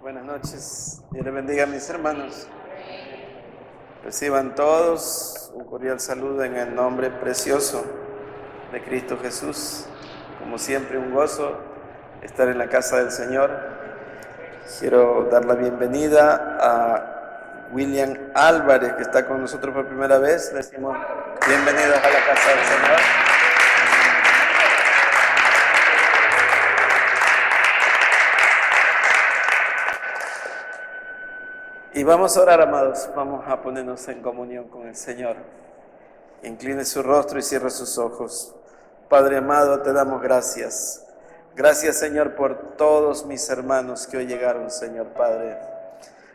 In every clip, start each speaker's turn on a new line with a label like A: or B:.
A: Buenas noches, Dios les bendiga a mis hermanos. Reciban todos un cordial saludo en el nombre precioso de Cristo Jesús. Como siempre, un gozo estar en la casa del Señor. Quiero dar la bienvenida a William Álvarez, que está con nosotros por primera vez. Le decimos bienvenidos a la casa del Señor. Y vamos a orar, amados. Vamos a ponernos en comunión con el Señor. Incline su rostro y cierre sus ojos. Padre amado, te damos gracias. Gracias, Señor, por todos mis hermanos que hoy llegaron, Señor Padre.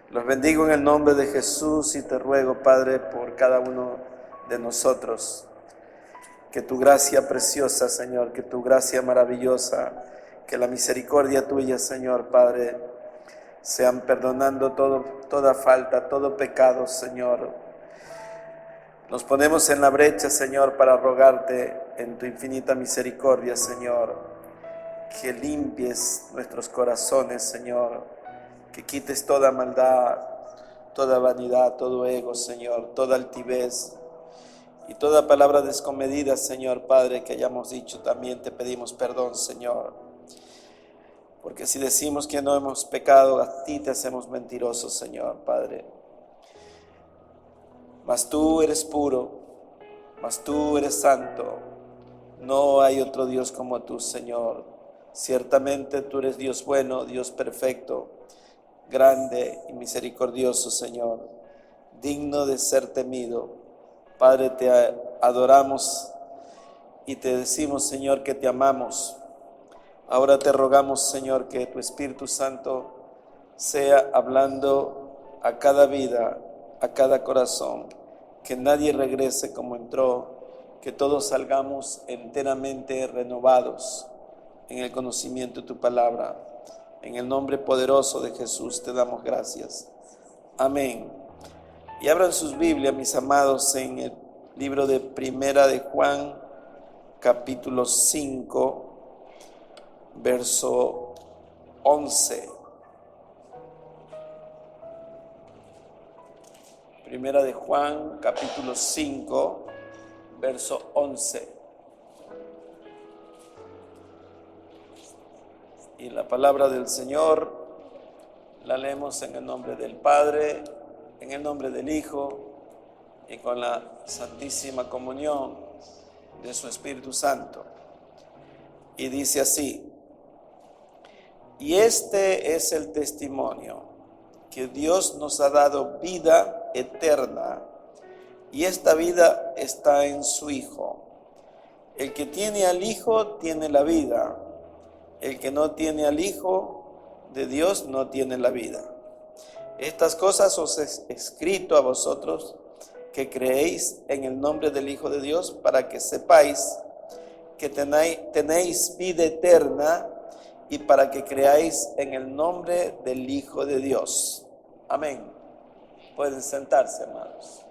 A: Los bendigo en el nombre de Jesús y te ruego, Padre, por cada uno de nosotros. Que tu gracia preciosa, Señor, que tu gracia maravillosa, que la misericordia tuya, Señor, Padre, sean perdonando toda falta, todo pecado, Señor. Nos ponemos en la brecha, Señor, para rogarte en tu infinita misericordia, Señor, que limpies nuestros corazones, Señor, que quites toda maldad, toda vanidad, todo ego, Señor, toda altivez y toda palabra descomedida, Señor, Padre, que hayamos dicho, también te pedimos perdón, Señor. Porque si decimos que no hemos pecado, a ti te hacemos mentirosos, Señor, Padre. Mas tú eres puro, mas tú eres santo. No hay otro Dios como tú, Señor. Ciertamente tú eres Dios bueno, Dios perfecto, grande y misericordioso, Señor, digno de ser temido. Padre, te adoramos y te decimos, Señor, que te amamos. Ahora te rogamos, Señor, que tu Espíritu Santo sea hablando a cada vida, a cada corazón, que nadie regrese como entró, que todos salgamos enteramente renovados en el conocimiento de tu palabra. En el nombre poderoso de Jesús te damos gracias. Amén. Y abran sus Biblias, mis amados, en el libro de Primera de Juan, capítulo 5, verso 11. Primera de Juan, capítulo 5, verso 11. Y la palabra del Señor la leemos en el nombre del Padre, en el nombre del Hijo y con la santísima comunión de su Espíritu Santo. Y dice así: y este es el testimonio, que Dios nos ha dado vida eterna, y esta vida está en su Hijo. El que tiene al Hijo tiene la vida. El que no tiene al Hijo de Dios no tiene la vida. Estas cosas os he escrito a vosotros que creéis en el nombre del Hijo de Dios, para que sepáis que tenéis vida eterna, y para que creáis en el nombre del Hijo de Dios. Amén. Pueden sentarse, hermanos.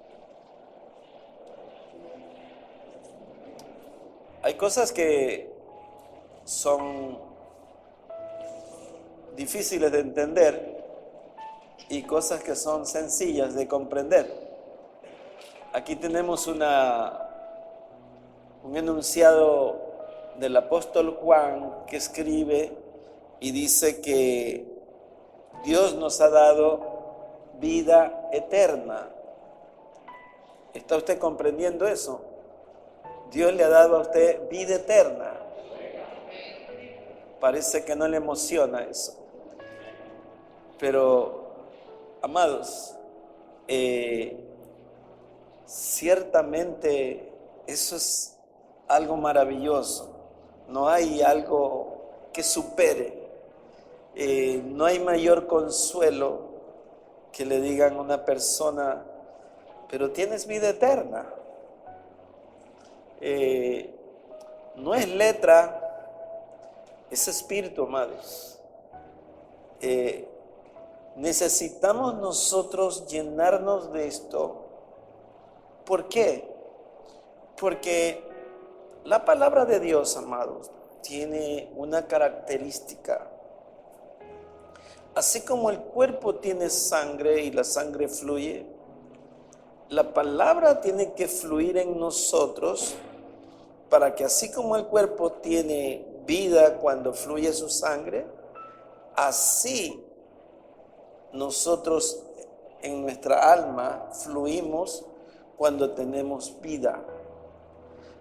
A: Hay cosas que son difíciles de entender y cosas que son sencillas de comprender. Aquí tenemos un enunciado del apóstol Juan que escribe y dice que Dios nos ha dado vida eterna. ¿Está usted comprendiendo eso? Dios le ha dado a usted vida eterna. Parece que no le emociona eso. Pero, amados, ciertamente eso es algo maravilloso. No hay algo que supere. No hay mayor consuelo que le digan a una persona, pero tienes vida eterna. No es letra, es espíritu, amados. Necesitamos nosotros llenarnos de esto. ¿Por qué? Porque la palabra de Dios, amados, tiene una característica. Así como el cuerpo tiene sangre y la sangre fluye, la palabra tiene que fluir en nosotros para que así como el cuerpo tiene vida cuando fluye su sangre, así nosotros en nuestra alma fluimos cuando tenemos vida.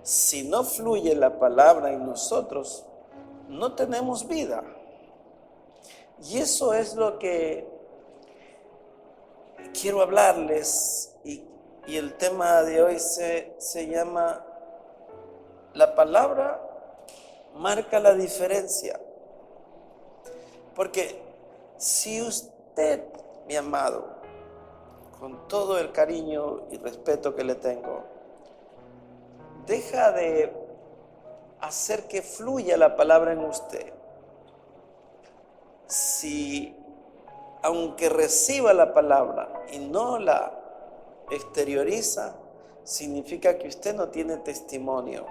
A: Si no fluye la palabra en nosotros, no tenemos vida. Y eso es lo que quiero hablarles. Y el tema de hoy se llama la palabra marca la diferencia. Porque si usted, mi amado, con todo el cariño y respeto que le tengo, deja de hacer que fluya la palabra en usted, si aunque reciba la palabra y no la exterioriza, significa que usted no tiene testimonio.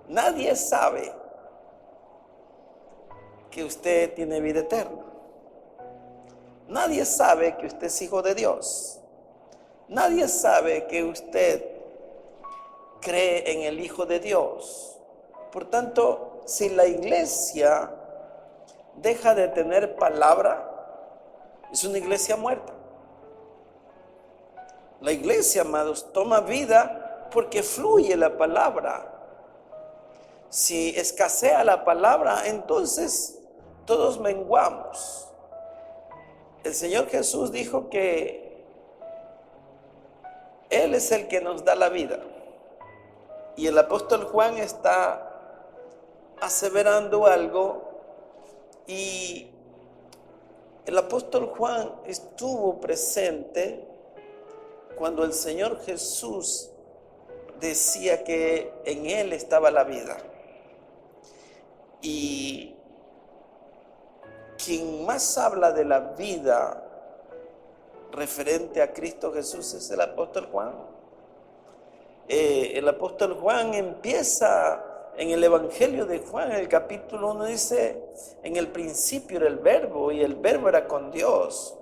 A: Nadie sabe que usted tiene vida eterna. Nadie sabe que usted es hijo de Dios. Nadie sabe que usted cree en el Hijo de Dios. Por tanto, si la iglesia deja de tener palabra, es una iglesia muerta. La iglesia, amados, toma vida porque fluye la palabra. Si escasea la palabra, entonces todos menguamos. El Señor Jesús dijo que Él es el que nos da la vida. Y el apóstol Juan está aseverando algo, y el apóstol Juan estuvo presente cuando el Señor Jesús decía que en Él estaba la vida. Y quien más habla de la vida referente a Cristo Jesús es el apóstol Juan. El apóstol Juan empieza en el Evangelio de Juan, en el capítulo 1, dice: en el principio era el Verbo, y el Verbo era con Dios,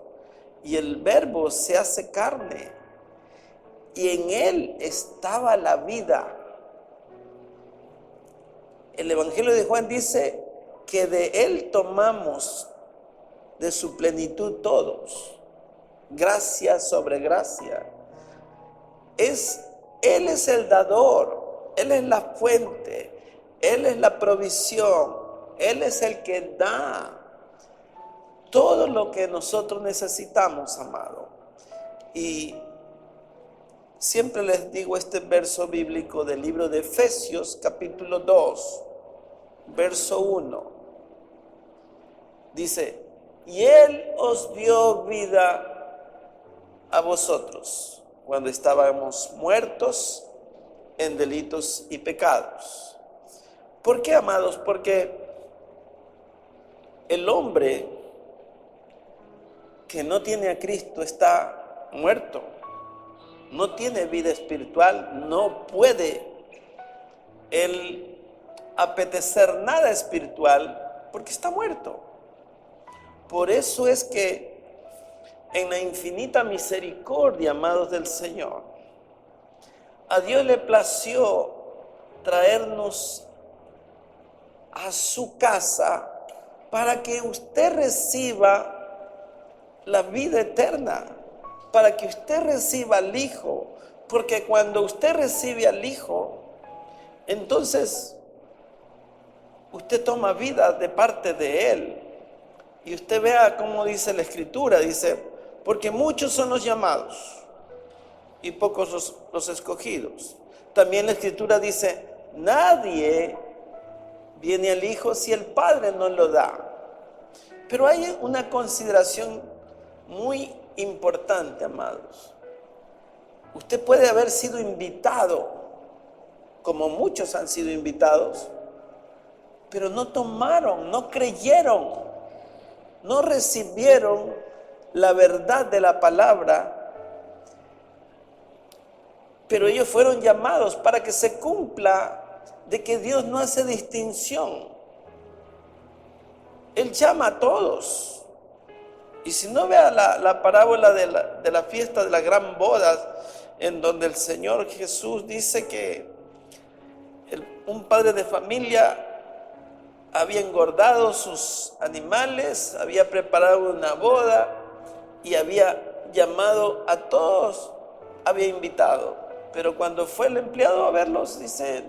A: y el Verbo se hace carne, y en Él estaba la vida. El Evangelio de Juan dice que de Él tomamos de su plenitud todos, gracia sobre gracia. Él es el dador, Él es la fuente, Él es la provisión, Él es el que da todo lo que nosotros necesitamos, amado. Y siempre les digo este verso bíblico del libro de Efesios, capítulo 2, verso 1. Dice: y Él os dio vida a vosotros cuando estábamos muertos en delitos y pecados. ¿Por qué, amados? Porque el hombre que no tiene a Cristo está muerto, no tiene vida espiritual, no puede él apetecer nada espiritual porque está muerto. Por eso es que en la infinita misericordia, amados del Señor, a Dios le plació traernos a su casa para que usted reciba la vida eterna, para que usted reciba al Hijo, porque cuando usted recibe al Hijo, entonces usted toma vida de parte de Él. Y usted vea cómo dice la Escritura, dice: porque muchos son los llamados y pocos los escogidos. También la Escritura dice: nadie viene al Hijo si el Padre no lo da. Pero hay una consideración muy importante, amados. Usted puede haber sido invitado, como muchos han sido invitados, pero no tomaron, no creyeron, no recibieron la verdad de la palabra. Pero ellos fueron llamados para que se cumpla de que Dios no hace distinción. Él llama a todos. Y si no, vea la parábola de la fiesta de la gran boda, en donde el Señor Jesús dice que un padre de familia había engordado sus animales, había preparado una boda y había llamado a todos, había invitado. Pero cuando fue el empleado a verlos, dice,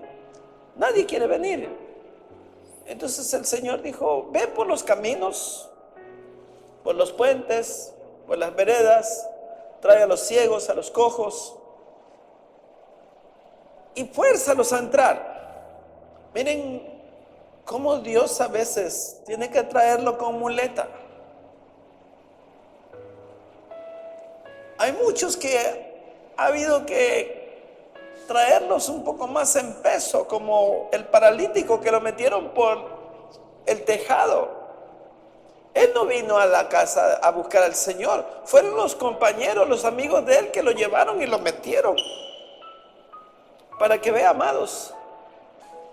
A: nadie quiere venir. Entonces el Señor dijo, ve por los caminos, por los puentes, por las veredas, trae a los ciegos, a los cojos y fuérzalos a entrar. Miren cómo Dios a veces tiene que traerlo con muleta. Hay muchos que ha habido que traerlos un poco más en peso, como el paralítico que lo metieron por el tejado. Él no vino a la casa a buscar al Señor, fueron los compañeros, los amigos de él que lo llevaron y lo metieron. Para que vea, amados,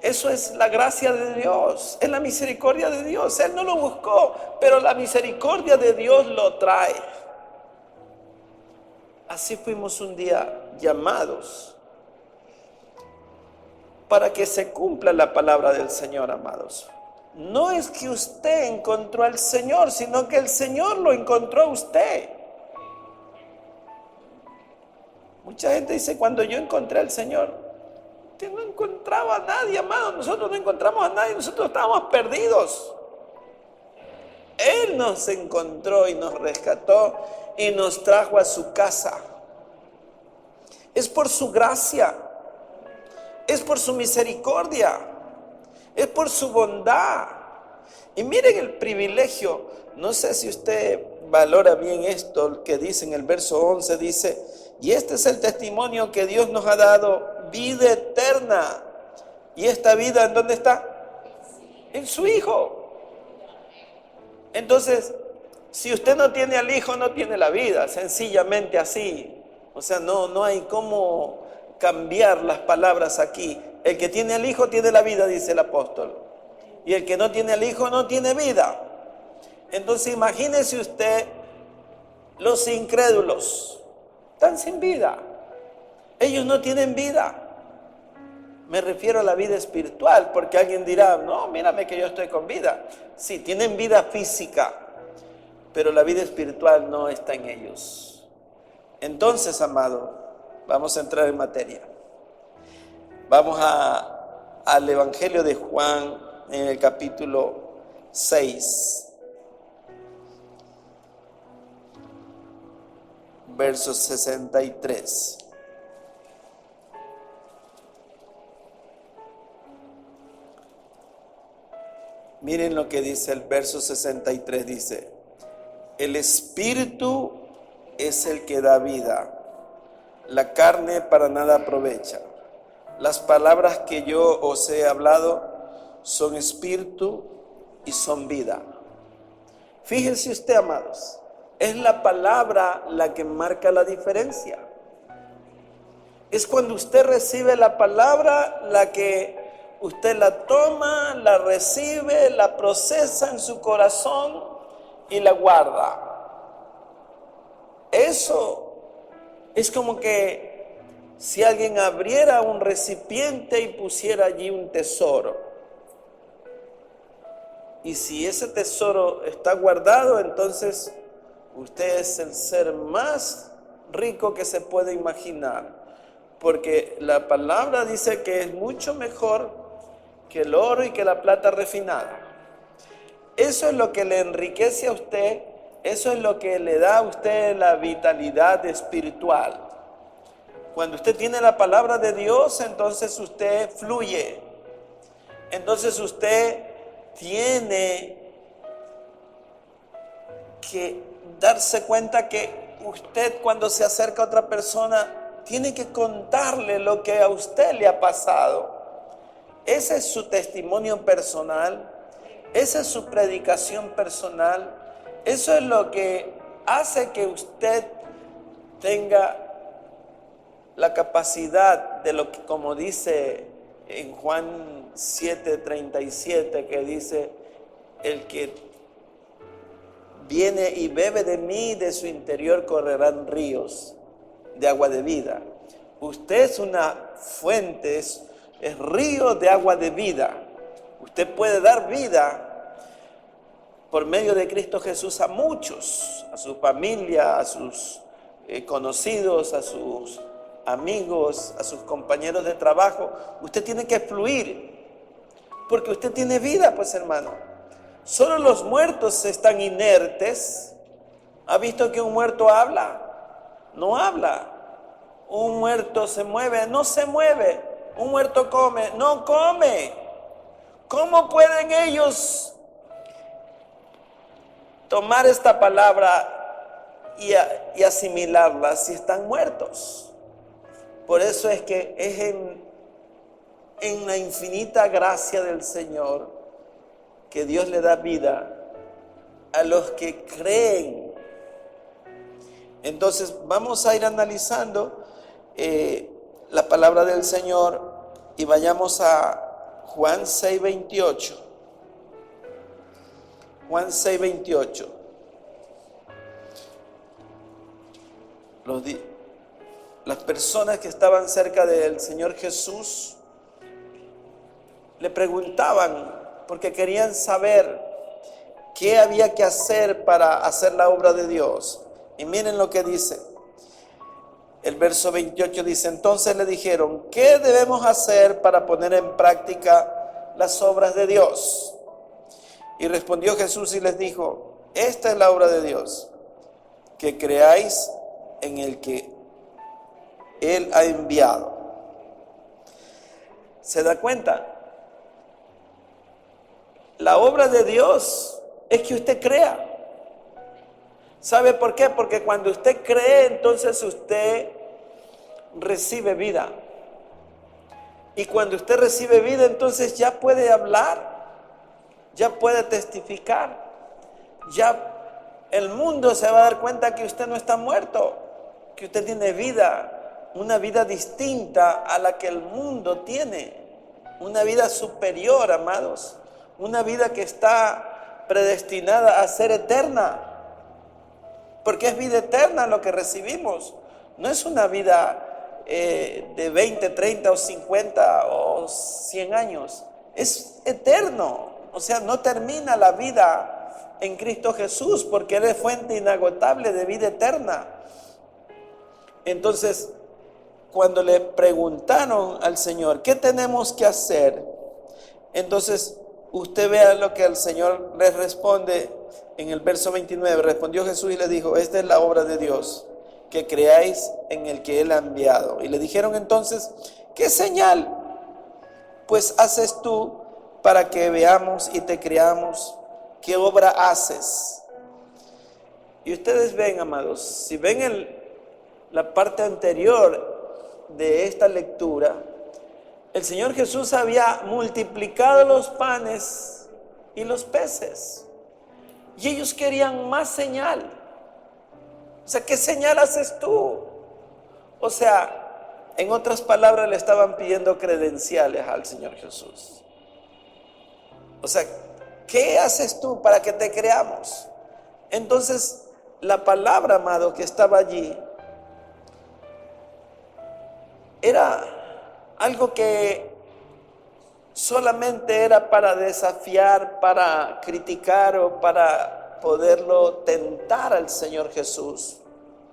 A: eso es la gracia de Dios, es la misericordia de Dios. Él no lo buscó, pero la misericordia de Dios lo trae. Así fuimos un día llamados para que se cumpla la palabra del Señor, amados. No es que usted encontró al Señor, sino que el Señor lo encontró a usted. Mucha gente dice, cuando yo encontré al Señor, usted no encontraba a nadie, amado. Nosotros no encontramos a nadie, nosotros estábamos perdidos. Él nos encontró y nos rescató y nos trajo a su casa. Es por su gracia, es por su misericordia, es por su bondad. Y miren el privilegio. No sé si usted valora bien esto que dice en el verso 11, dice, y este es el testimonio que Dios nos ha dado, vida eterna. ¿Y esta vida en dónde está? En su Hijo. Entonces, si usted no tiene al Hijo, no tiene la vida, sencillamente así. O sea, no hay cómo cambiar las palabras aquí. El que tiene al Hijo tiene la vida, dice el apóstol. Y el que no tiene al Hijo no tiene vida. Entonces, imagínese usted los incrédulos. Están sin vida. Ellos no tienen vida. Me refiero a la vida espiritual, porque alguien dirá, no, mírame que yo estoy con vida. Sí, tienen vida física, pero la vida espiritual no está en ellos. Entonces, amado, vamos a entrar en materia. Vamos al Evangelio de Juan en el capítulo 6. Verso 63. Miren lo que dice el verso 63, dice, el Espíritu es el que da vida, la carne para nada aprovecha. Las palabras que yo os he hablado son espíritu y son vida. Fíjense usted, amados, es la palabra la que marca la diferencia. Es cuando usted recibe la palabra la que usted la toma, la recibe, la procesa en su corazón y la guarda. Eso es como que si alguien abriera un recipiente y pusiera allí un tesoro. Y si ese tesoro está guardado, entonces usted es el ser más rico que se puede imaginar. Porque la palabra dice que es mucho mejor que el oro y que la plata refinada. Eso es lo que le enriquece a usted, eso es lo que le da a usted la vitalidad espiritual. Cuando usted tiene la palabra de Dios, entonces usted fluye. Entonces usted tiene que darse cuenta que usted, cuando se acerca a otra persona, tiene que contarle lo que a usted le ha pasado. Ese es su testimonio personal, esa es su predicación personal, eso es lo que hace que usted tenga la capacidad de lo que, como dice en Juan 7:37, que dice, el que viene y bebe de mí, de su interior correrán ríos de agua de vida. Usted es una fuente, es río de agua de vida. Usted puede dar vida por medio de Cristo Jesús a muchos, a su familia, a sus conocidos, a sus amigos, a sus compañeros de trabajo. Usted tiene que fluir, porque usted tiene vida, pues hermano. Solo los muertos están inertes. ¿Ha visto que un muerto habla? No habla. Un muerto se mueve, no se mueve. Un muerto come, no come. ¿Cómo pueden ellos tomar esta palabra y asimilarla si están muertos? Por eso es que es en la infinita gracia del Señor que Dios le da vida a los que creen. Entonces vamos a ir analizando la palabra del Señor y vayamos a Juan 6:28. Juan 6:28. Las personas que estaban cerca del Señor Jesús le preguntaban porque querían saber qué había que hacer para hacer la obra de Dios. Y miren lo que dice. El verso 28 dice: entonces le dijeron, ¿qué debemos hacer para poner en práctica las obras de Dios? Y respondió Jesús y les dijo: esta es la obra de Dios, que creáis en el que Él ha enviado. ¿Se da cuenta? La obra de Dios es que usted crea. ¿Sabe por qué? Porque cuando usted cree, entonces usted recibe vida. Y cuando usted recibe vida, entonces ya puede hablar, ya puede testificar. Ya el mundo se va a dar cuenta que usted no está muerto, que usted tiene vida, una vida distinta a la que el mundo tiene, una vida superior, amados. Una vida que está predestinada a ser eterna, porque es vida eterna lo que recibimos. No es una vida de 20, 30 o 50 o 100 años. Es eterno, o sea, no termina la vida en Cristo Jesús, porque Él es fuente inagotable de vida eterna. Entonces, cuando le preguntaron al Señor, ¿qué tenemos que hacer? Entonces, usted vea lo que el Señor les responde en el verso 29. Respondió Jesús y le dijo: esta es la obra de Dios, que creáis en el que Él ha enviado. Y le dijeron entonces: ¿qué señal pues haces tú para que veamos y te creamos? ¿Qué obra haces? Y ustedes ven, amados, si ven la parte anterior de esta lectura, el Señor Jesús había multiplicado los panes y los peces. Y ellos querían más señal. O sea, ¿qué señal haces tú? O sea, en otras palabras, le estaban pidiendo credenciales al Señor Jesús. O sea, ¿qué haces tú para que te creamos? Entonces, la palabra, amado, que estaba allí, era algo que solamente era para desafiar, para criticar o para poderlo tentar al Señor Jesús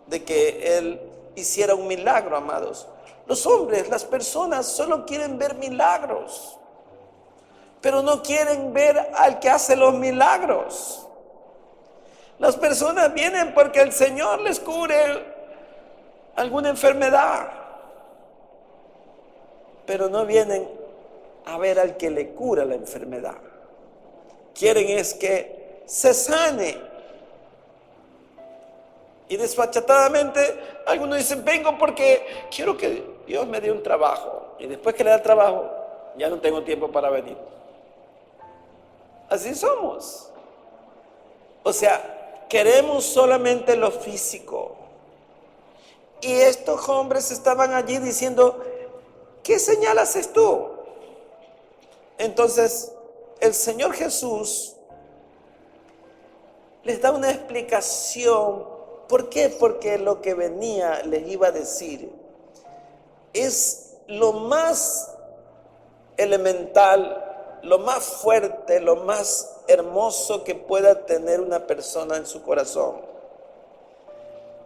A: de que Él hiciera un milagro, amados. Los hombres, las personas solo quieren ver milagros, pero no quieren ver al que hace los milagros. Las personas vienen porque el Señor les cure alguna enfermedad, pero no vienen a ver al que le cura la enfermedad. Quieren es que se sane. Y desfachatadamente algunos dicen: vengo porque quiero que Dios me dé un trabajo. Y después que le da el trabajo, ya no tengo tiempo para venir. Así somos. O sea, queremos solamente lo físico. Y estos hombres estaban allí diciendo: ¿qué señal haces tú? Entonces, el Señor Jesús les da una explicación. ¿Por qué? Porque lo que venía les iba a decir es lo más elemental, lo más fuerte, lo más hermoso que pueda tener una persona en su corazón.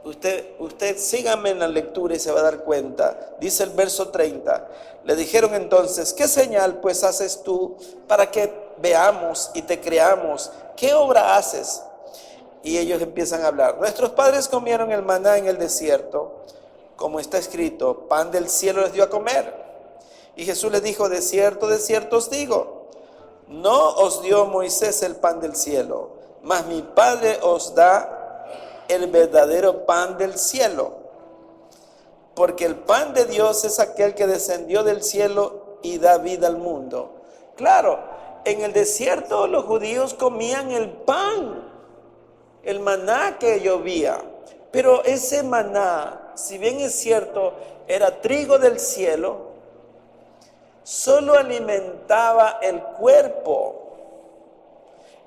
A: Usted sígame en la lectura y se va a dar cuenta. Dice el verso 30. Le dijeron entonces: ¿qué señal pues haces tú para que veamos y te creamos? ¿Qué obra haces? Y ellos empiezan a hablar. Nuestros padres comieron el maná en el desierto, como está escrito: pan del cielo les dio a comer. Y Jesús les dijo: de cierto os digo, no os dio Moisés el pan del cielo, mas mi Padre os da el verdadero pan del cielo. Porque el pan de Dios es aquel que descendió del cielo y da vida al mundo. Claro, en el desierto los judíos comían el pan, el maná que llovía. Pero ese maná, si bien es cierto, era trigo del cielo, solo alimentaba el cuerpo.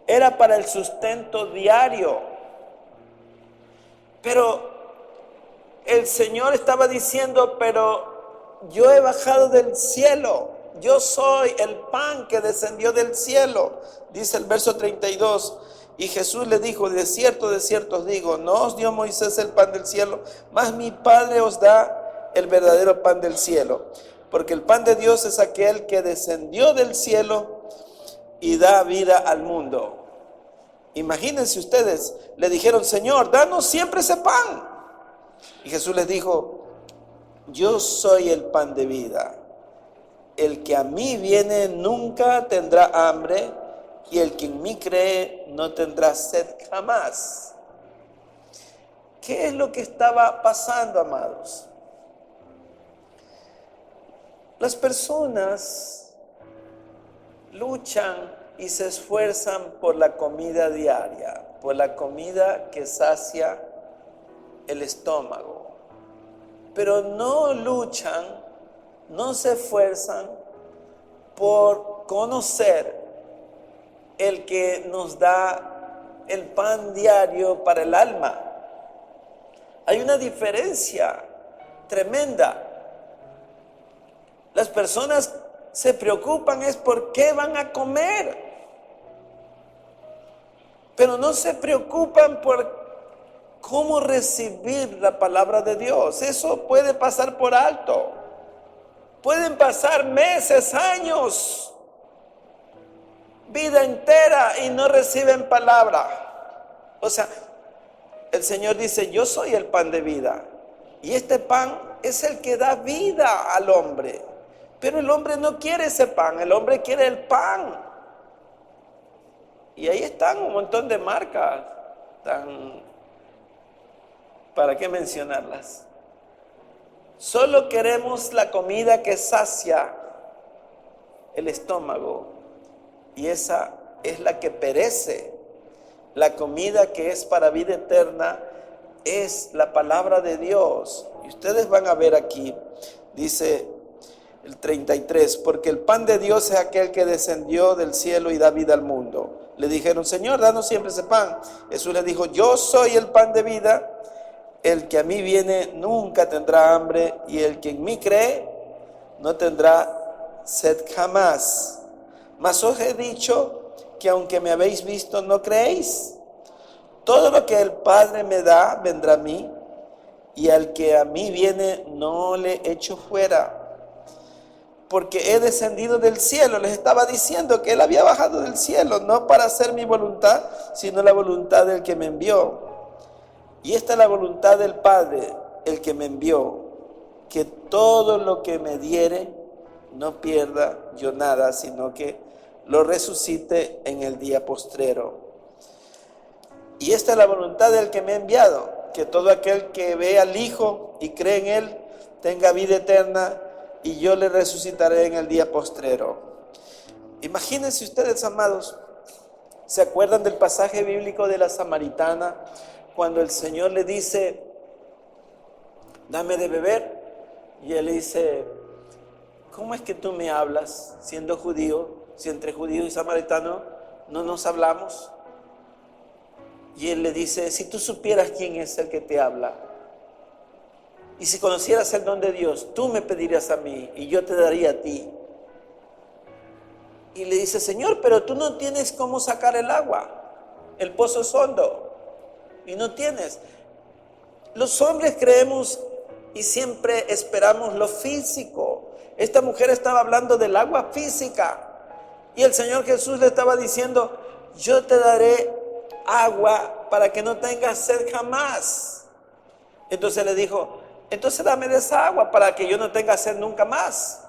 A: Era para el sustento diario. Pero el Señor estaba diciendo: pero yo he bajado del cielo, yo soy el pan que descendió del cielo. Dice el verso 32, y Jesús le dijo: de cierto os digo, no os dio Moisés el pan del cielo, mas mi Padre os da el verdadero pan del cielo. Porque el pan de Dios es aquel que descendió del cielo y da vida al mundo. Imagínense ustedes, le dijeron: Señor, danos siempre ese pan. Y Jesús les dijo: yo soy el pan de vida. El que a mí viene nunca tendrá hambre, y el que en mí cree no tendrá sed jamás. ¿Qué es lo que estaba pasando, amados? Las personas luchan y se esfuerzan por la comida diaria, por la comida que sacia el estómago. Pero no luchan, no se esfuerzan por conocer el que nos da el pan diario para el alma. Hay una diferencia tremenda. Las personas se preocupan es por qué van a comer, pero no se preocupan por cómo recibir la palabra de Dios. Eso puede pasar por alto. Pueden pasar meses, años, vida entera y no reciben palabra. O sea, el Señor dice: yo soy el pan de vida, y este pan es el que da vida al hombre. Pero el hombre no quiere ese pan, el hombre quiere el pan. Y ahí están un montón de marcas, ¿para qué mencionarlas? Solo queremos la comida que sacia el estómago, y esa es la que perece. La comida que es para vida eterna es la palabra de Dios. Y ustedes van a ver aquí, dice el 33, porque el pan de Dios es aquel que descendió del cielo y da vida al mundo. Le dijeron: Señor, danos siempre ese pan. Jesús les dijo: yo soy el pan de vida. El que a mí viene nunca tendrá hambre, y el que en mí cree no tendrá sed jamás. Mas os he dicho que aunque me habéis visto, no creéis. Todo lo que el Padre me da vendrá a mí, y al que a mí viene no le echo fuera. Porque he descendido del cielo. Les estaba diciendo que Él había bajado del cielo, no para hacer mi voluntad, sino la voluntad del que me envió. Y esta es la voluntad del Padre, el que me envió, que todo lo que me diere no pierda yo nada, sino que lo resucite en el día postrero. Y esta es la voluntad del que me ha enviado, que todo aquel que ve al Hijo y cree en Él tenga vida eterna, y yo le resucitaré en el día postrero. Imagínense ustedes, amados, ¿se acuerdan del pasaje bíblico de la samaritana? Cuando el Señor le dice: dame de beber. Y él le dice: ¿cómo es que tú me hablas siendo judío, si entre judío y samaritano no nos hablamos? Y él le dice, si tú supieras quién es el que te habla, y si conocieras el don de Dios, tú me pedirías a mí y yo te daría a ti. Y le dice, Señor, pero tú no tienes cómo sacar el agua. El pozo es hondo y no tienes. Los hombres creemos y siempre esperamos lo físico. Esta mujer estaba hablando del agua física y el Señor Jesús le estaba diciendo, yo te daré agua para que no tengas sed jamás. Entonces le dijo, entonces dame de esa agua para que yo no tenga sed nunca más.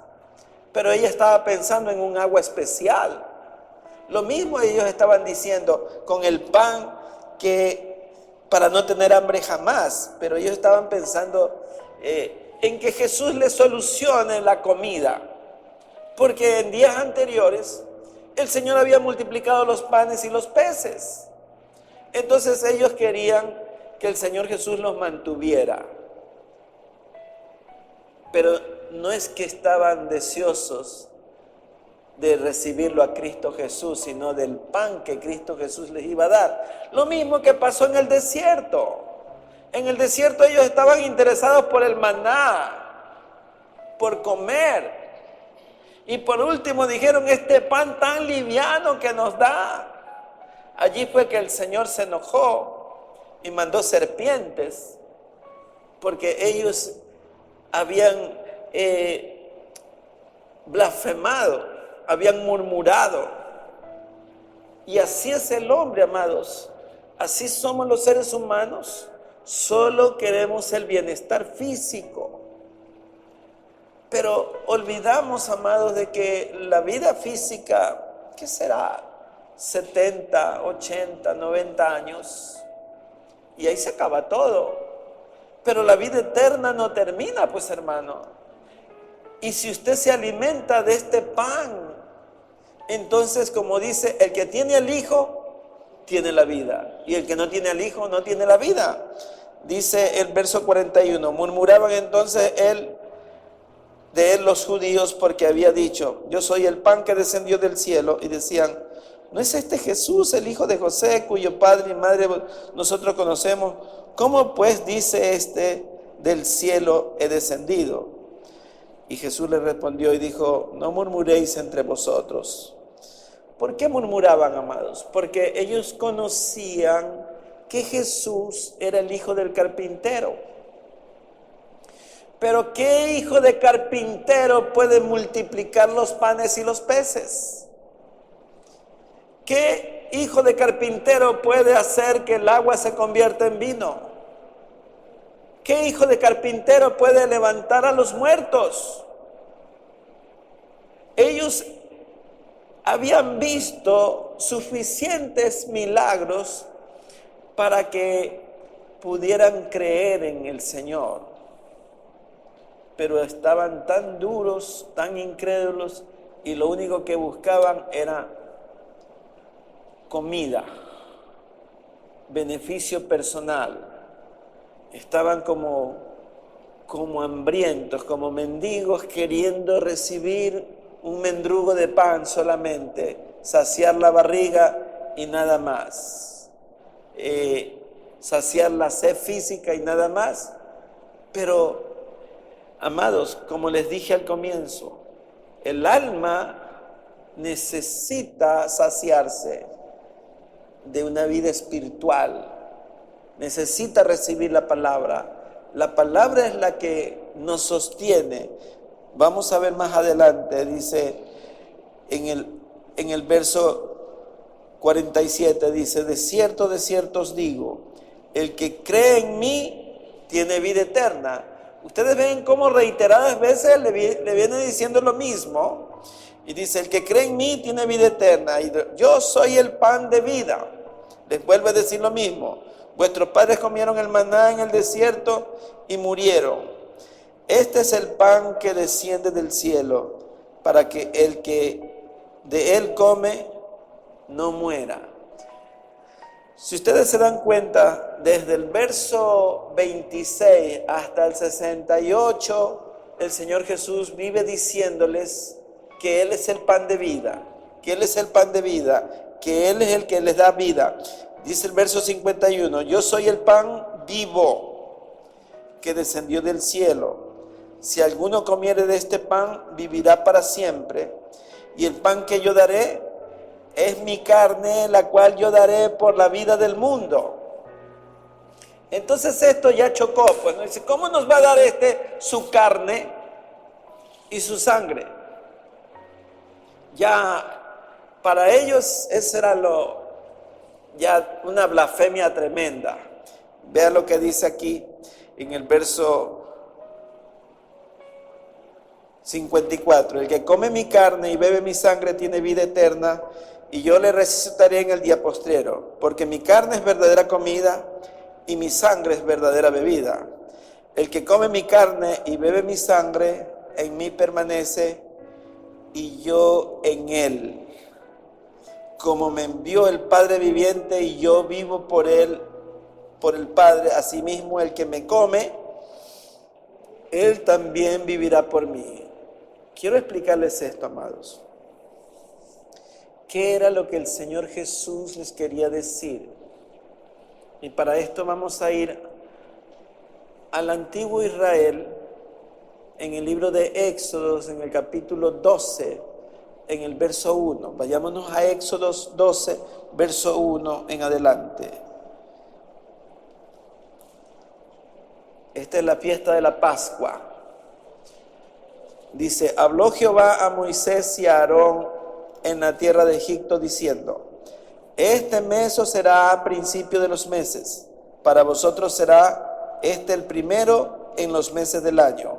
A: Pero ella estaba pensando en un agua especial. Lo mismo ellos estaban diciendo con el pan, que para no tener hambre jamás. Pero ellos estaban pensando en que Jesús les solucione la comida. Porque en días anteriores el Señor había multiplicado los panes y los peces. Entonces ellos querían que el Señor Jesús los mantuviera. Pero no es que estaban deseosos de recibirlo a Cristo Jesús, sino del pan que Cristo Jesús les iba a dar. Lo mismo que pasó en el desierto. En el desierto ellos estaban interesados por el maná, por comer. Y por último dijeron, este pan tan liviano que nos da. Allí fue que el Señor se enojó y mandó serpientes, porque ellos habían blasfemado, habían murmurado. Y así es el hombre, amados. Así somos los seres humanos. Solo queremos el bienestar físico. Pero olvidamos, amados, de que la vida física, ¿qué será? 70, 80, 90 años. Y ahí se acaba todo. Pero la vida eterna no termina, pues, hermano. Y si usted se alimenta de este pan, entonces, como dice, el que tiene al Hijo, tiene la vida. Y el que no tiene al Hijo, no tiene la vida. Dice el verso 41, murmuraban entonces de él los judíos, porque había dicho, yo soy el pan que descendió del cielo. Y decían, ¿no es este Jesús, el hijo de José, cuyo padre y madre nosotros conocemos? ¿Cómo pues dice este, del cielo he descendido? Y Jesús le respondió y dijo, no murmuréis entre vosotros. ¿Por qué murmuraban, amados? Porque ellos conocían que Jesús era el hijo del carpintero. Pero ¿qué hijo de carpintero puede multiplicar los panes y los peces? ¿Qué hijo de carpintero puede hacer que el agua se convierta en vino? ¿Qué hijo de carpintero puede levantar a los muertos? Ellos habían visto suficientes milagros para que pudieran creer en el Señor. Pero estaban tan duros, tan incrédulos, y lo único que buscaban era comida, beneficio personal. Estaban como hambrientos, como mendigos, queriendo recibir un mendrugo de pan solamente, saciar la barriga y nada más, saciar la sed física y nada más. Pero, amados, como les dije al comienzo, el alma necesita saciarse de una vida espiritual, necesita recibir la palabra. La palabra es la que nos sostiene. Vamos a ver más adelante, dice en el verso 47, dice, de cierto os digo, el que cree en mí tiene vida eterna. Ustedes ven cómo reiteradas veces le viene diciendo lo mismo. Y dice, el que cree en mí tiene vida eterna. Y yo soy el pan de vida. Les vuelve a decir lo mismo. Vuestros padres comieron el maná en el desierto y murieron. Este es el pan que desciende del cielo, para que el que de él come no muera. Si ustedes se dan cuenta, desde el verso 26 hasta el 68, el Señor Jesús vive diciéndoles que Él es el pan de vida, que Él es el pan de vida, que Él es el que les da vida. Dice el verso 51, yo soy el pan vivo que descendió del cielo. Si alguno comiere de este pan, vivirá para siempre. Y el pan que yo daré es mi carne, la cual yo daré por la vida del mundo. Entonces esto ya chocó, pues, ¿no? Dice, ¿cómo nos va a dar su carne y su sangre? Ya para ellos eso era ya una blasfemia tremenda. Vea lo que dice aquí en el verso 54. El que come mi carne y bebe mi sangre tiene vida eterna, y yo le resucitaré en el día postrero, porque mi carne es verdadera comida y mi sangre es verdadera bebida. El que come mi carne y bebe mi sangre, en mí permanece y yo en él. Como me envió el Padre viviente y yo vivo por él, por el Padre, asimismo el que me come, él también vivirá por mí. Quiero explicarles esto, amados. ¿Qué era lo que el Señor Jesús les quería decir? Y para esto vamos a ir al antiguo Israel, en el libro de Éxodos, en el capítulo 12, en el verso 1. Vayámonos a Éxodos 12, verso 1 en adelante. Esta es la fiesta de la Pascua. Dice, habló Jehová a Moisés y a Aarón en la tierra de Egipto diciendo, este mes os será a principio de los meses, para vosotros será el primero en los meses del año.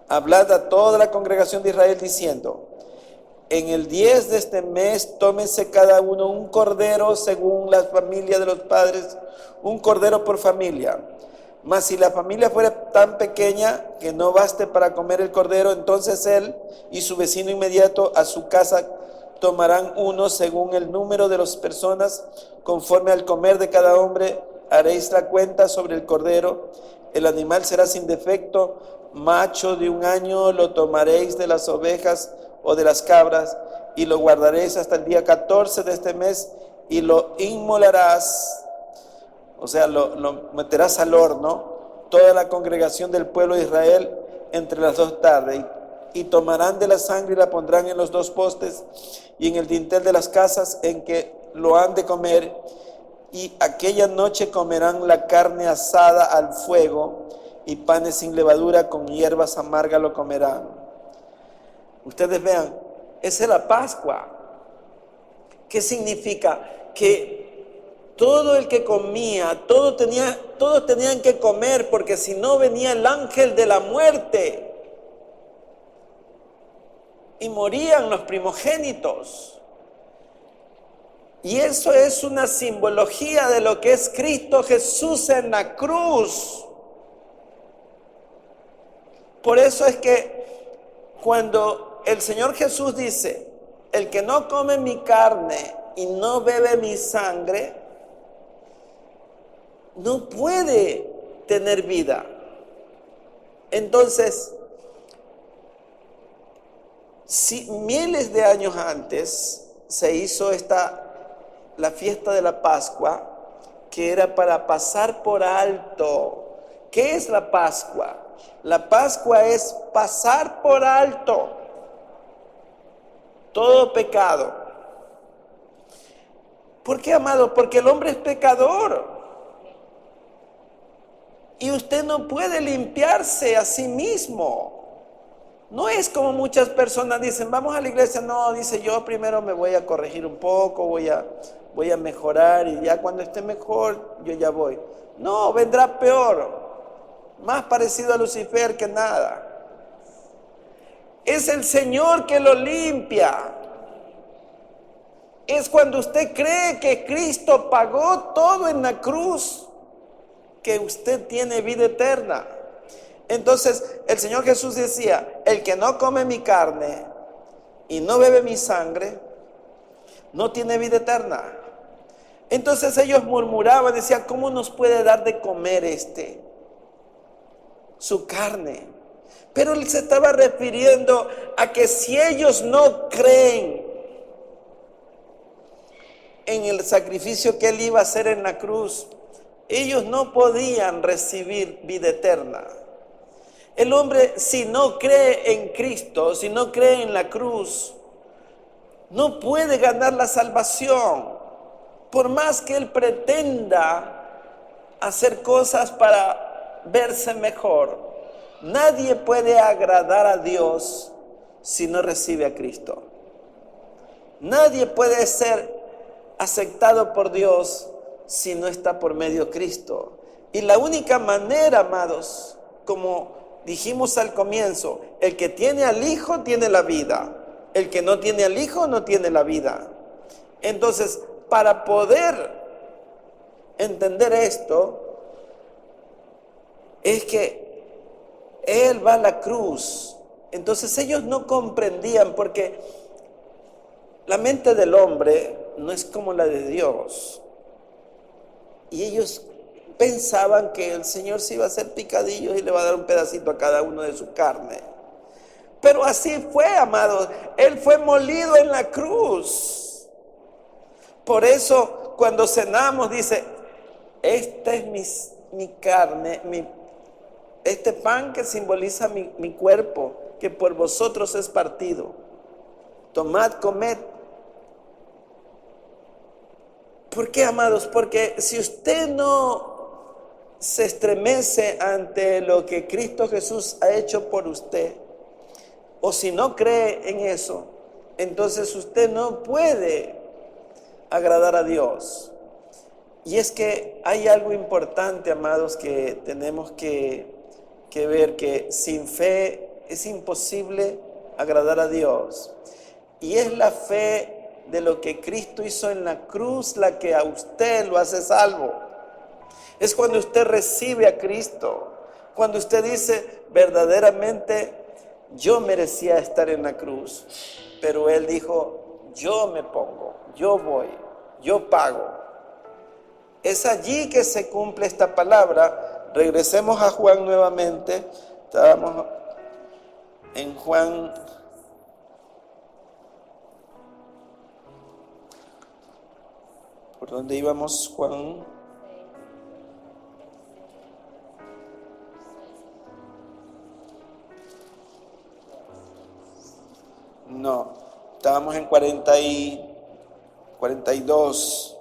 A: Hablad a toda la congregación de Israel diciendo, en el 10 de este mes tómese cada uno un cordero según la familia de los padres, un cordero por familia. Mas si la familia fuera tan pequeña que no baste para comer el cordero, entonces él y su vecino inmediato a su casa tomarán uno según el número de las personas, conforme al comer de cada hombre haréis la cuenta sobre el cordero. El animal será sin defecto, macho de 1 año, lo tomaréis de las ovejas o de las cabras y lo guardaréis hasta el día 14 de este mes y lo inmolarás. O sea, lo meterás al horno, toda la congregación del pueblo de Israel entre las 2 tardes. Y tomarán de la sangre y la pondrán en los 2 postes y en el dintel de las casas en que lo han de comer. Y aquella noche comerán la carne asada al fuego y panes sin levadura con hierbas amargas lo comerán. Ustedes vean, esa es la Pascua. ¿Qué significa? Que todo el que comía, todos tenían que comer, porque si no venía el ángel de la muerte y morían los primogénitos. Y eso es una simbología de lo que es Cristo Jesús en la cruz. Por eso es que cuando el Señor Jesús dice, el que no come mi carne y no bebe mi sangre, no puede tener vida. Entonces, si miles de años antes se hizo la fiesta de la Pascua, que era para pasar por alto. ¿Qué es la Pascua? La Pascua es pasar por alto todo pecado. ¿Por qué, amado? Porque el hombre es pecador. Y usted no puede limpiarse a sí mismo. No es como muchas personas dicen, vamos a la iglesia. No, dice, yo primero me voy a corregir un poco, voy a mejorar y ya cuando esté mejor, yo ya voy. No, vendrá peor, más parecido a Lucifer que nada. Es el Señor que lo limpia. Es cuando usted cree que Cristo pagó todo en la cruz, que usted tiene vida eterna. Entonces el Señor Jesús decía, el que no come mi carne y no bebe mi sangre, no tiene vida eterna. Entonces ellos murmuraban, decían, ¿cómo nos puede dar de comer su carne? Pero él se estaba refiriendo a que si ellos no creen en el sacrificio que Él iba a hacer en la cruz, ellos no podían recibir vida eterna. El hombre, si no cree en Cristo, si no cree en la cruz, no puede ganar la salvación. Por más que él pretenda hacer cosas para verse mejor, nadie puede agradar a Dios si no recibe a Cristo. Nadie puede ser aceptado por Dios si no está por medio de Cristo. Y la única manera, amados, como dijimos al comienzo, el que tiene al Hijo tiene la vida. El que no tiene al Hijo no tiene la vida. Entonces, para poder entender esto, es que Él va a la cruz. Entonces ellos no comprendían, porque la mente del hombre no es como la de Dios. Y ellos pensaban que el Señor se iba a hacer picadillos y le va a dar un pedacito a cada uno de su carne. Pero así fue, amados. Él fue molido en la cruz. Por eso, cuando cenamos, dice: esta es mi carne, este pan que simboliza mi cuerpo, que por vosotros es partido. Tomad, comed. ¿Por qué, amados? Porque si usted no se estremece ante lo que Cristo Jesús ha hecho por usted, o si no cree en eso, entonces usted no puede agradar a Dios. Y es que hay algo importante, amados, que tenemos que ver, que sin fe es imposible agradar a Dios. Y es la fe de lo que Cristo hizo en la cruz la que a usted lo hace salvo. Es cuando usted recibe a Cristo, cuando usted dice: verdaderamente yo merecía estar en la cruz, pero Él dijo: yo me pongo, yo voy, yo pago. Es allí que se cumple esta palabra. Regresemos a Juan nuevamente. Estábamos en Juan. ¿Por dónde íbamos, Juan? No, estábamos en 42,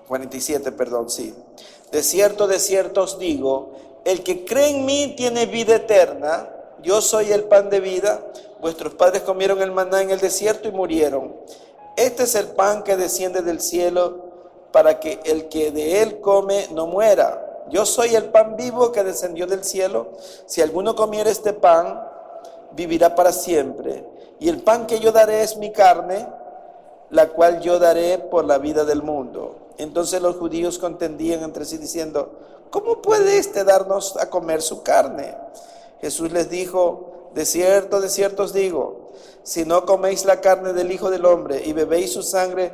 A: 47, perdón, sí. De cierto os digo, el que cree en mí tiene vida eterna. Yo soy el pan de vida. Vuestros padres comieron el maná en el desierto y murieron. Este es el pan que desciende del cielo, para que el que de él come no muera. Yo soy el pan vivo que descendió del cielo. Si alguno comiera este pan, vivirá para siempre. Y el pan que yo daré es mi carne, la cual yo daré por la vida del mundo. Entonces los judíos contendían entre sí diciendo: ¿cómo puede éste darnos a comer su carne? Jesús les dijo: de cierto os digo, si no coméis la carne del Hijo del Hombre y bebéis su sangre,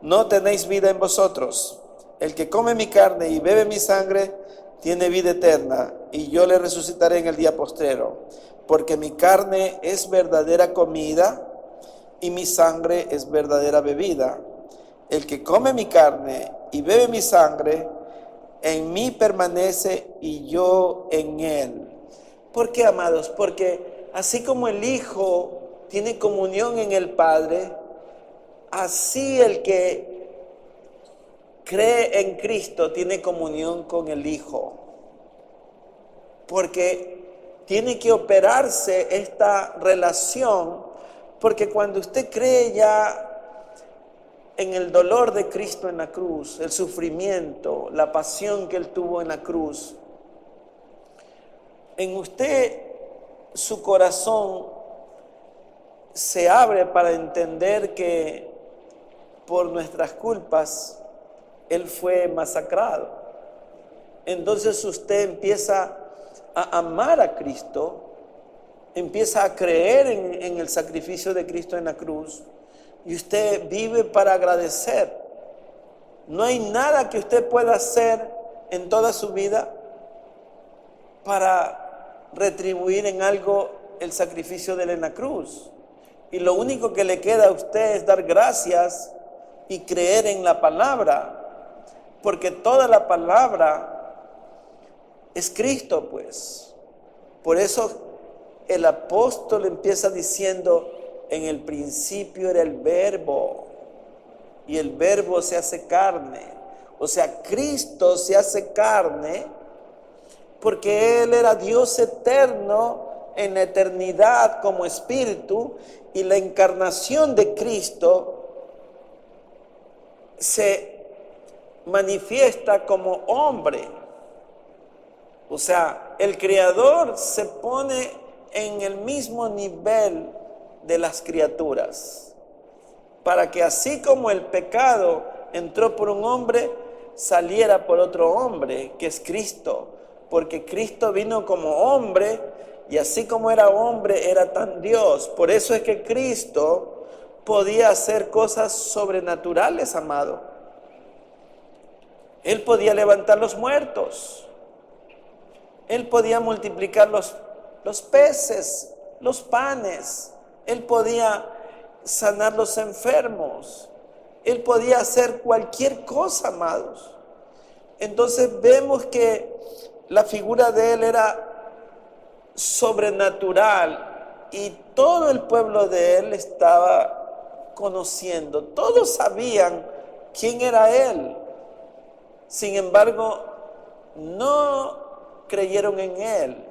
A: no tenéis vida en vosotros. El que come mi carne y bebe mi sangre tiene vida eterna, y yo le resucitaré en el día postrero. Porque mi carne es verdadera comida y mi sangre es verdadera bebida. El que come mi carne y bebe mi sangre, en mí permanece y yo en él. ¿Por qué, amados? Porque así como el Hijo tiene comunión en el Padre, así el que cree en Cristo tiene comunión con el Hijo. Porque tiene que operarse esta relación, porque cuando usted cree ya en el dolor de Cristo en la cruz, el sufrimiento, la pasión que Él tuvo en la cruz, en usted su corazón se abre para entender que por nuestras culpas Él fue masacrado. Entonces usted empieza a amar a Cristo, empieza a creer en el sacrificio de Cristo en la cruz, y usted vive para agradecer. No hay nada que usted pueda hacer en toda su vida para retribuir en algo el sacrificio de Él en la cruz. Y lo único que le queda a usted es dar gracias y creer en la palabra, porque toda la palabra es Cristo, pues. Por eso el apóstol empieza diciendo, en el principio era el verbo, y el verbo se hace carne. O sea, Cristo se hace carne porque Él era Dios eterno en la eternidad como espíritu, y la encarnación de Cristo se manifiesta como hombre. O sea, el Creador se pone en el mismo nivel de las criaturas, para que así como el pecado entró por un hombre, saliera por otro hombre, que es Cristo, porque Cristo vino como hombre, y así como era hombre, era tan Dios. Por eso es que Cristo podía hacer cosas sobrenaturales, amado. Él podía levantar los muertos, Él podía multiplicar los peces, los panes, Él podía sanar los enfermos, Él podía hacer cualquier cosa, amados. Entonces vemos que la figura de Él era sobrenatural, y todo el pueblo de Él estaba conociendo. Todos sabían quién era Él. Sin embargo, no creyeron en Él.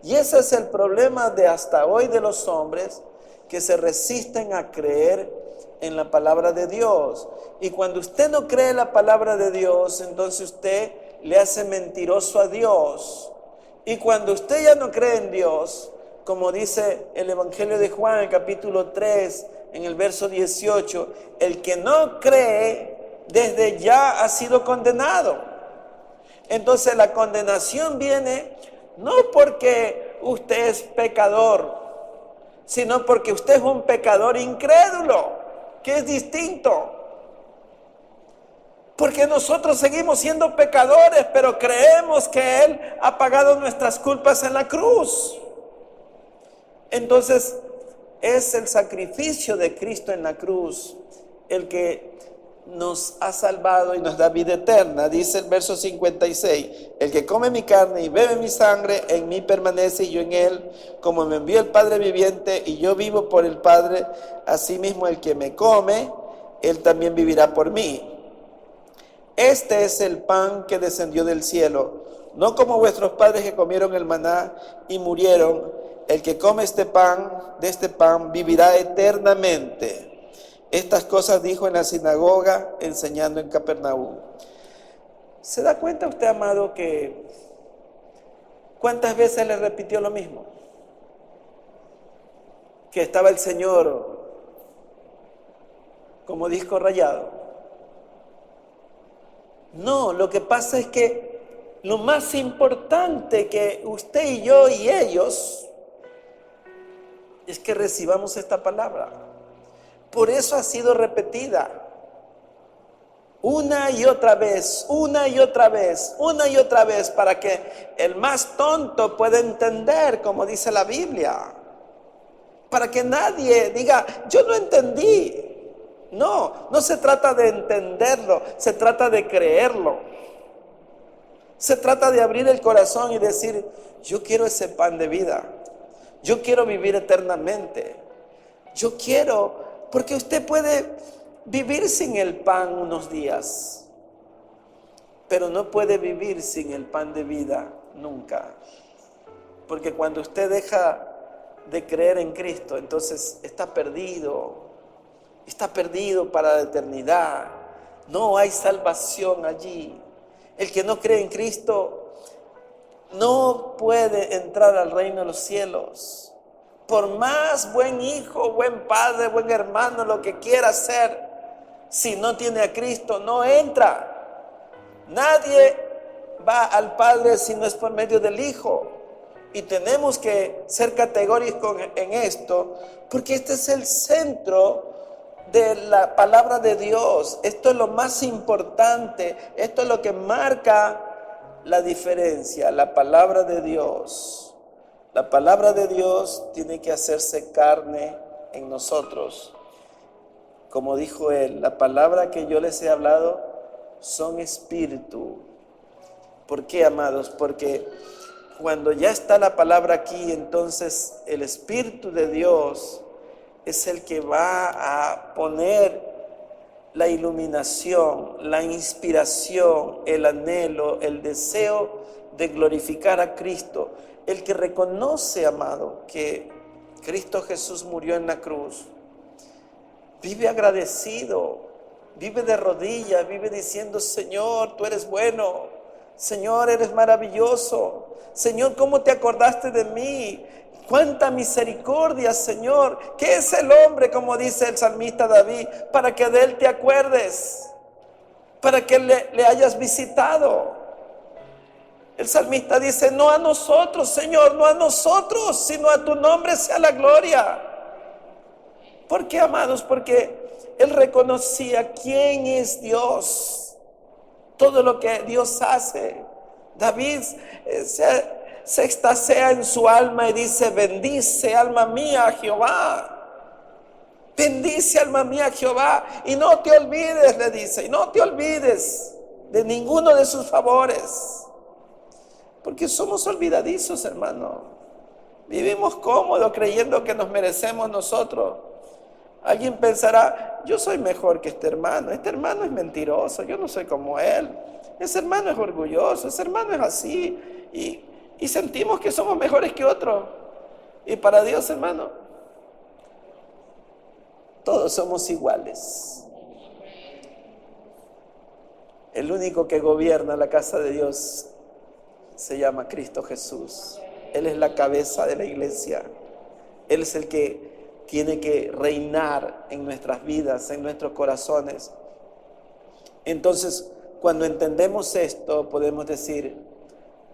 A: Y ese es el problema de hasta hoy de los hombres, que se resisten a creer en la palabra de Dios. Y cuando usted no cree en la palabra de Dios, entonces usted le hace mentiroso a Dios. Y cuando usted ya no cree en Dios, como dice el Evangelio de Juan, el capítulo 3, en el verso 18, el que no cree desde ya ha sido condenado. Entonces la condenación viene no porque usted es pecador, sino porque usted es un pecador incrédulo, que es distinto. Porque nosotros seguimos siendo pecadores, pero creemos que Él ha pagado nuestras culpas en la cruz. Entonces, es el sacrificio de Cristo en la cruz el que nos ha salvado y nos da vida eterna. Dice el verso 56, el que come mi carne y bebe mi sangre, en mí permanece y yo en él, como me envió el Padre viviente y yo vivo por el Padre, asimismo el que me come, él también vivirá por mí. Este es el pan que descendió del cielo, no como vuestros padres que comieron el maná y murieron. El que come este pan, de este pan, vivirá eternamente. Estas cosas dijo en la sinagoga, enseñando en Capernaum. ¿Se da cuenta usted, amado, que cuántas veces le repitió lo mismo? Que estaba el Señor como disco rayado. No, lo que pasa es que lo más importante que usted y yo y ellos es que recibamos esta palabra. Por eso ha sido repetida una y otra vez, una y otra vez, una y otra vez, para que el más tonto pueda entender, como dice la Biblia. Para que nadie diga, yo no entendí. No, no se trata de entenderlo, se trata de creerlo. Se trata de abrir el corazón y decir, yo quiero ese pan de vida. Yo quiero vivir eternamente. Yo quiero, porque usted puede vivir sin el pan unos días, pero no puede vivir sin el pan de vida nunca. Porque cuando usted deja de creer en Cristo, entonces está perdido para la eternidad. No hay salvación allí. El que no cree en Cristo no puede entrar al reino de los cielos. Por más buen hijo, buen padre, buen hermano, lo que quiera ser, si no tiene a Cristo, no entra. Nadie va al Padre si no es por medio del Hijo. Y tenemos que ser categóricos en esto, porque este es el centro de la palabra de Dios. Esto es lo más importante, esto es lo que marca la diferencia, la palabra de Dios. La palabra de Dios tiene que hacerse carne en nosotros. como dijo él, la palabra que yo les he hablado son espíritu. ¿Por qué, amados? Porque cuando ya está la palabra aquí, entonces el Espíritu de Dios es el que va a poner la iluminación, la inspiración, el anhelo, el deseo de glorificar a Cristo. El que reconoce, amado, que Cristo Jesús murió en la cruz, vive agradecido, vive de rodillas, vive diciendo: Señor, tú eres bueno, Señor, eres maravilloso, Señor, ¿cómo te acordaste de mí? Cuánta misericordia, Señor. ¿Qué es el hombre, como dice el salmista David, para que de él te acuerdes, para que le hayas visitado? El salmista dice: no a nosotros, Señor, no a nosotros, sino a tu nombre sea la gloria. ¿Por qué, amados? Porque él reconocía quién es Dios, todo lo que Dios hace. David se extasia en su alma y dice: bendice, alma mía, a Jehová. Bendice, alma mía, a Jehová, y no te olvides, le dice, y no te olvides de ninguno de sus favores. Porque somos olvidadizos, hermano. Vivimos cómodos creyendo que nos merecemos nosotros. Alguien pensará: yo soy mejor que este hermano es mentiroso, yo no soy como él. Ese hermano es orgulloso, ese hermano es así. Y sentimos que somos mejores que otros. Y para Dios, hermano, todos somos iguales. El único que gobierna la casa de Dios se llama Cristo Jesús. Él es la cabeza de la iglesia. Él es el que tiene que reinar en nuestras vidas, en nuestros corazones. Entonces, cuando entendemos esto, podemos decir: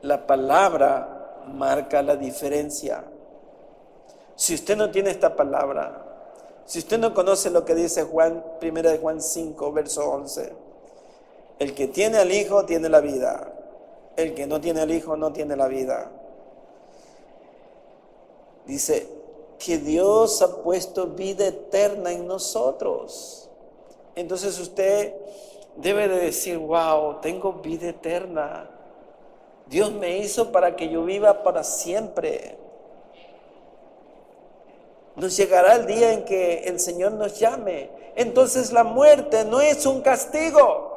A: la palabra marca la diferencia. Si usted no tiene esta palabra, si usted no conoce lo que dice Juan, 1 Juan 5, verso 11, el que tiene al Hijo tiene la vida. El que no tiene al Hijo no tiene la vida. Dice que Dios ha puesto vida eterna en nosotros. Entonces usted debe de decir: wow, tengo vida eterna. Dios me hizo para que yo viva para siempre. Nos llegará el día en que el Señor nos llame. Entonces la muerte no es un castigo.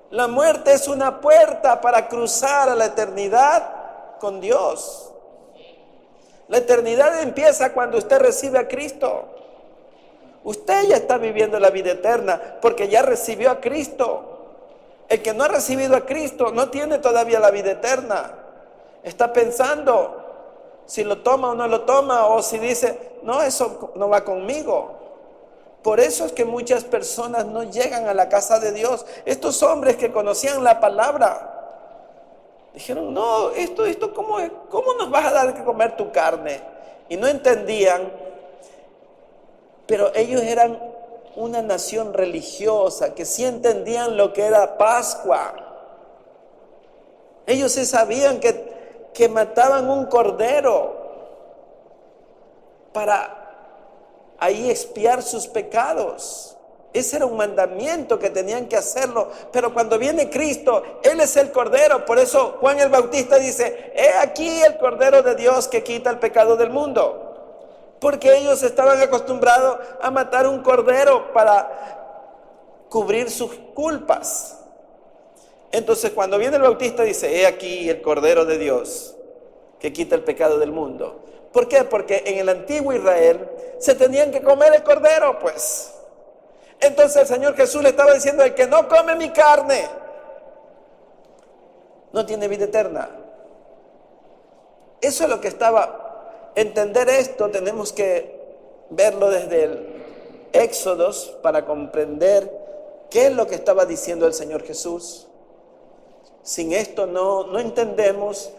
A: La muerte es una puerta para cruzar a la eternidad con Dios. La eternidad empieza cuando usted recibe a Cristo. Usted ya está viviendo la vida eterna porque ya recibió a Cristo. El que no ha recibido a Cristo no tiene todavía la vida eterna. Está pensando si lo toma o no lo toma, o si dice: no, eso no va conmigo. Por eso es que muchas personas no llegan a la casa de Dios. Estos hombres que conocían la palabra dijeron: no, esto ¿cómo nos vas a dar que comer tu carne? Y no entendían, pero ellos eran una nación religiosa que sí entendían lo que era Pascua. Ellos sí sabían que mataban un cordero para ahí expiar sus pecados. Ese era un mandamiento que tenían que hacerlo. Pero cuando viene Cristo, Él es el Cordero. Por eso Juan el Bautista dice: he aquí el Cordero de Dios que quita el pecado del mundo. Porque ellos estaban acostumbrados a matar un cordero para cubrir sus culpas. Entonces cuando viene el Bautista dice: he aquí el Cordero de Dios que quita el pecado del mundo. ¿Por qué? Porque en el antiguo Israel se tenían que comer el cordero, pues. Entonces el Señor Jesús le estaba diciendo: el que no come mi carne no tiene vida eterna. Eso es lo que estaba. Entender esto tenemos que verlo desde el Éxodo para comprender qué es lo que estaba diciendo el Señor Jesús. Sin esto no entendemos.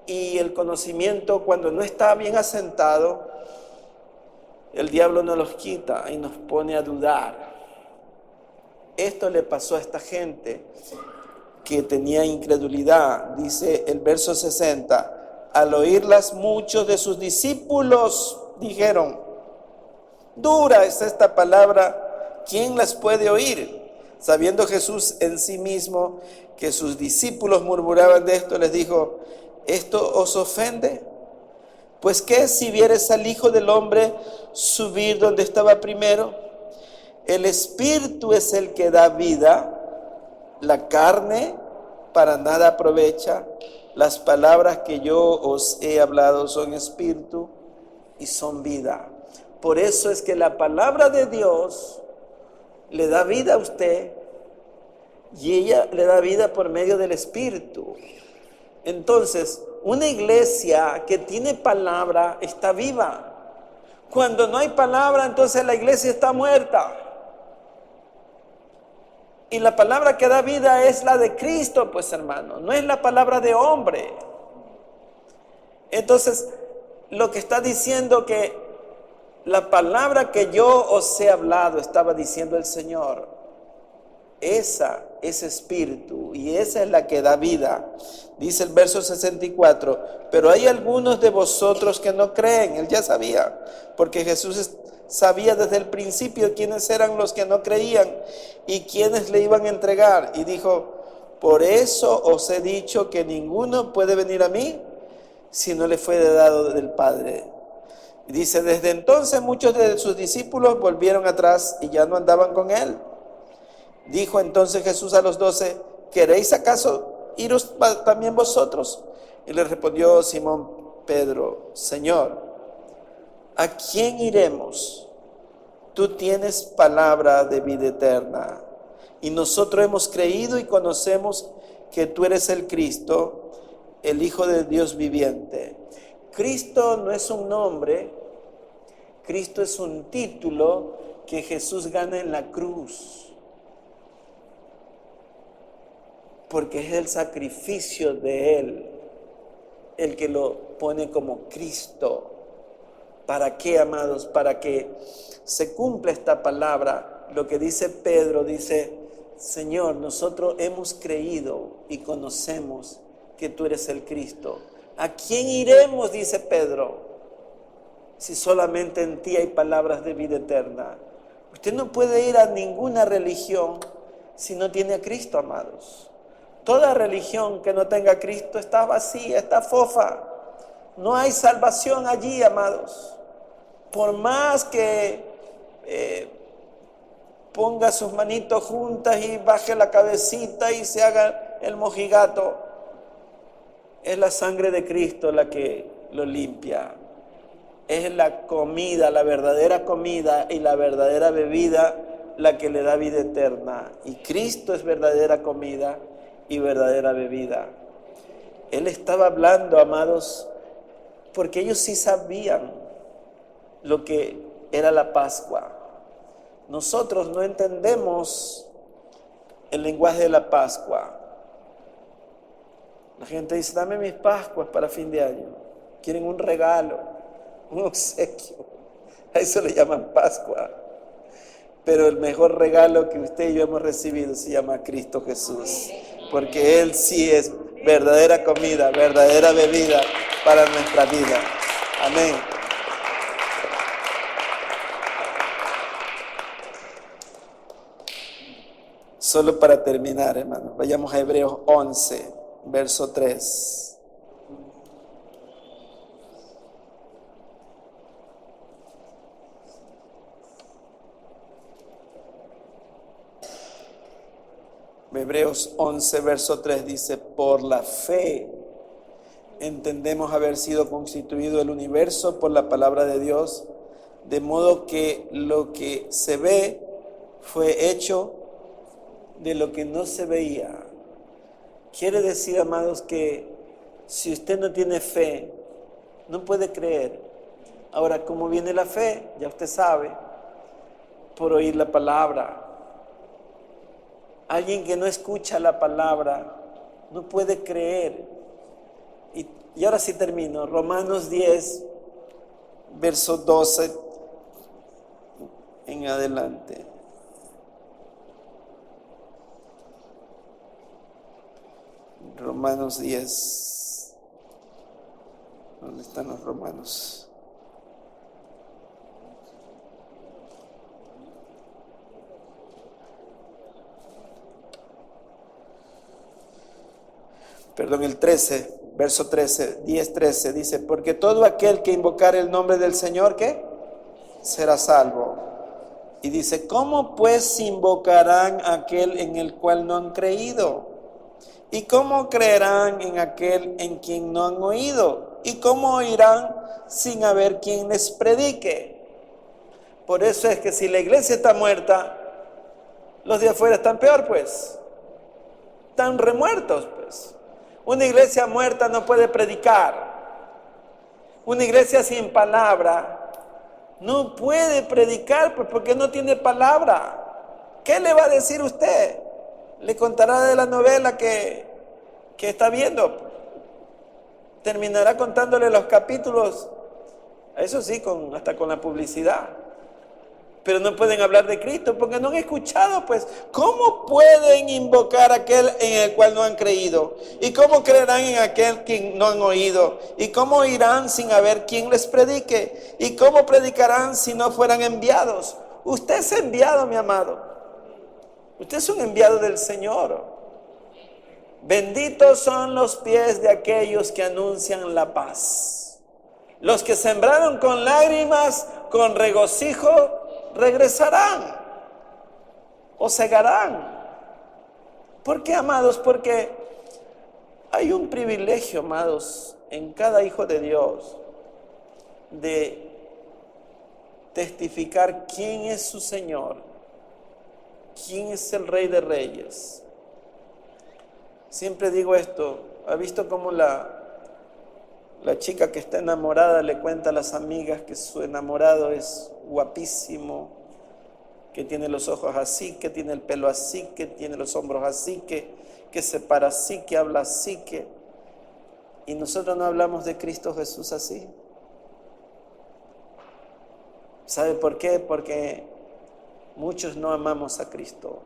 A: Y el conocimiento, cuando no está bien asentado, el diablo nos los quita y nos pone a dudar. Esto le pasó a esta gente que tenía incredulidad. Dice el verso 60: al oírlas, muchos de sus discípulos dijeron: dura es esta palabra, ¿quién las puede oír? Sabiendo Jesús en sí mismo que sus discípulos murmuraban de esto, les dijo: ¿esto os ofende? Pues ¿qué si vieres al Hijo del Hombre subir donde estaba primero? El Espíritu es el que da vida, la carne para nada aprovecha. Las palabras que yo os he hablado son espíritu y son vida. Por eso es que la palabra de Dios le da vida a usted y ella le da vida por medio del Espíritu. Entonces, una iglesia que tiene palabra está viva. Cuando no hay palabra, entonces la iglesia está muerta. Y la palabra que da vida es la de Cristo, pues hermano, no es la palabra de hombre. Entonces, lo que está diciendo que la palabra que yo os he hablado, estaba diciendo el Señor, esa es espíritu y esa es la que da vida. Dice el verso 64, pero hay algunos de vosotros que no creen. Él ya sabía, porque Jesús sabía desde el principio quiénes eran los que no creían y quiénes le iban a entregar. Y dijo: por eso os he dicho que ninguno puede venir a mí si no le fue dado del Padre. Y dice: desde entonces muchos de sus discípulos volvieron atrás y ya no andaban con él. Dijo entonces Jesús a los 12: ¿queréis acaso iros también vosotros? Y le respondió Simón Pedro: Señor, ¿a quién iremos? Tú tienes palabra de vida eterna, y nosotros hemos creído y conocemos que tú eres el Cristo, el Hijo de Dios viviente. Cristo no es un nombre, Cristo es un título que Jesús gana en la cruz, porque es el sacrificio de Él el que lo pone como Cristo. ¿Para qué, amados? Para que se cumpla esta palabra. Lo que dice Pedro, dice: Señor, nosotros hemos creído y conocemos que tú eres el Cristo. ¿A quién iremos? Dice Pedro, si solamente en ti hay palabras de vida eterna. Usted no puede ir a ninguna religión si no tiene a Cristo, amados. Toda religión que no tenga a Cristo está vacía, está fofa. No hay salvación allí, amados. Por más que ponga sus manitos juntas y baje la cabecita y se haga el mojigato, es la sangre de Cristo la que lo limpia. Es la comida, la verdadera comida y la verdadera bebida la que le da vida eterna. Y Cristo es verdadera comida y verdadera bebida. Él estaba hablando, amados, porque ellos sí sabían lo que era la Pascua. Nosotros no entendemos el lenguaje de la Pascua. La gente dice: dame mis Pascuas para fin de año. Quieren un regalo, un obsequio. A eso le llaman Pascua. Pero el mejor regalo que usted y yo hemos recibido se llama Cristo Jesús, porque Él sí es verdadera comida, verdadera bebida para nuestra vida. Amén. Solo para terminar, hermanos, vayamos a Hebreos 11, verso 3. Hebreos 11, verso 3 dice: por la fe entendemos haber sido constituido el universo por la palabra de Dios, de modo que lo que se ve fue hecho de lo que no se veía. Quiere decir, amados, que si usted no tiene fe, no puede creer. Ahora, ¿cómo viene la fe? Ya usted sabe, por oír la palabra. Alguien que no escucha la palabra no puede creer. Y ahora sí termino. Romanos 10, verso 12 en adelante. Romanos 10. ¿Dónde están los romanos? el 13, verso 13, 10:13, dice, porque todo aquel que invocare el nombre del Señor, ¿qué? Será salvo. Y dice, ¿cómo pues invocarán a aquel en el cual no han creído? ¿Y cómo creerán en aquel en quien no han oído? ¿Y cómo oirán sin haber quien les predique? Por eso es que si la iglesia está muerta, los de afuera están peor, pues. Están remuertos, pues. Una iglesia muerta no puede predicar. Una iglesia sin palabra no puede predicar, pues, porque no tiene palabra. ¿Qué le va a decir usted? Le contará de la novela que está viendo. Terminará contándole los capítulos, eso sí, hasta con la publicidad. Pero no pueden hablar de Cristo porque no han escuchado, pues. ¿Cómo pueden invocar a aquel en el cual no han creído? ¿Y cómo creerán en aquel que no han oído? ¿Y cómo irán sin haber quien les predique? ¿Y cómo predicarán si no fueran enviados? Usted es enviado, mi amado. Usted es un enviado del Señor. Benditos son los pies de aquellos que anuncian la paz. Los que sembraron con lágrimas, con regocijo, regresarán o segarán. ¿Por qué, amados? Porque hay un privilegio, amados, en cada hijo de Dios de testificar quién es su Señor, quién es el Rey de Reyes. Siempre digo esto, ¿ha visto cómo la chica que está enamorada le cuenta a las amigas que su enamorado es guapísimo, que tiene los ojos así, que tiene el pelo así, que tiene los hombros así, que se para así, que habla así, y nosotros no hablamos de Cristo Jesús así? ¿Sabe por qué? Porque muchos no amamos a Cristo.